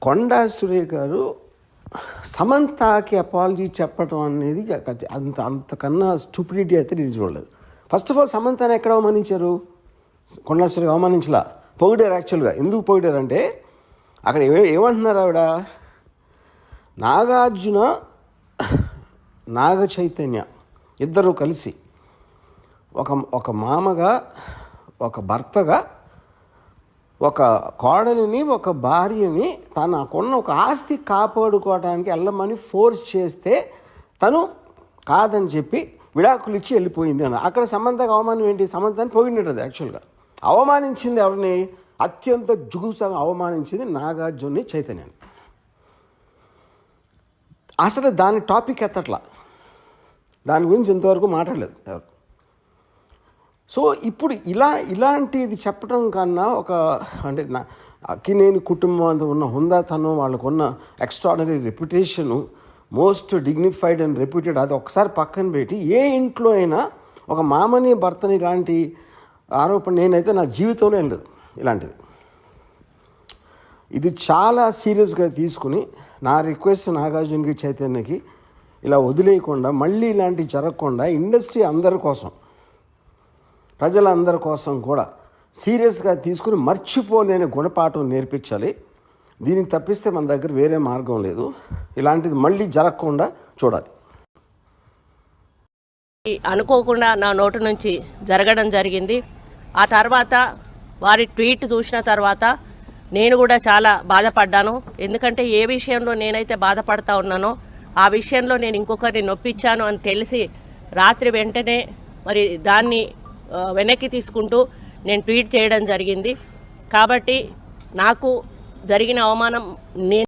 కొండా సురేఖ గారు సమంతకి అపాలజీ చెప్పడం అనేది అంతకన్నా స్టూపిడిటీ అయితే నేను చూడలేదు. ఫస్ట్ ఆఫ్ ఆల్ సమంతని ఎక్కడ అవమానించారు? కొండా సురేఖ అవమానించలా, పొగిడారు. యాక్చువల్గా ఎందుకు పొగిడారంటే అక్కడ ఏమంటున్నారు ఆవిడ, నాగార్జున నాగ చైతన్య ఇద్దరు కలిసి ఒక మామగా, ఒక భర్తగా, ఒక కోడలిని, ఒక భార్యని తనకున్న ఒక ఆస్తి కాపాడుకోవడానికి వెళ్ళమని ఫోర్స్ చేస్తే తను కాదని చెప్పి విడాకులు ఇచ్చి వెళ్ళిపోయింది అన్న. అక్కడ సమంతకు అవమానం ఏంటి? సమంతని పొగిడినది. యాక్చువల్గా అవమానించింది ఎవరిని? అత్యంత జుగుప్సగా అవమానించింది నాగార్జున చైతన్యాన్ని. అసలు దాని టాపిక్ ఎత్తట్లా, దాని గురించి ఇంతవరకు మాట్లాడలేదు ఎవరు. సో ఇప్పుడు ఇలాంటిది చెప్పడం కన్నా అంటే అక్కినేని కుటుంబం అంత ఉన్న హుందాతనం, వాళ్ళకున్న extraordinary reputation, most dignified and reputed, అది ఒకసారి పక్కన పెట్టి ఏ ఇంట్లో అయినా ఒక మామని భర్తని ఇలాంటి ఆరోపణ నేనైతే నా జీవితంలో ఏం లేదు ఇలాంటిది. ఇది చాలా సీరియస్గా తీసుకుని నా రిక్వెస్ట్ నాగార్జునకి చైతన్యకి ఇలా వదిలేయకుండా, మళ్ళీ ఇలాంటివి జరగకుండా ఇండస్ట్రీ అందరి కోసం, ప్రజలందరి కోసం కూడా సీరియస్గా తీసుకుని మర్చిపోలేని గుణపాఠం నేర్పించాలి. దీనికి తప్పిస్తే మన దగ్గర వేరే మార్గం లేదు. ఇలాంటిది మళ్ళీ జరగకుండా చూడాలి. అనుకోకుండా నా నోటు నుంచి జరగడం జరిగింది. ఆ తర్వాత వారి ట్వీట్ చూసిన తర్వాత నేను కూడా చాలా బాధపడ్డాను. ఎందుకంటే ఏ విషయంలో నేనైతే బాధపడతా ఉన్నానో ఆ విషయంలో నేను ఇంకొకరిని నొప్పించాను అని తెలిసి రాత్రి వెంటనే మరి దాన్ని వెనక్కి తీసుకుంటూ నేను ట్వీట్ చేయడం జరిగింది. కాబట్టి నాకు జరిగిన అవమానం నేను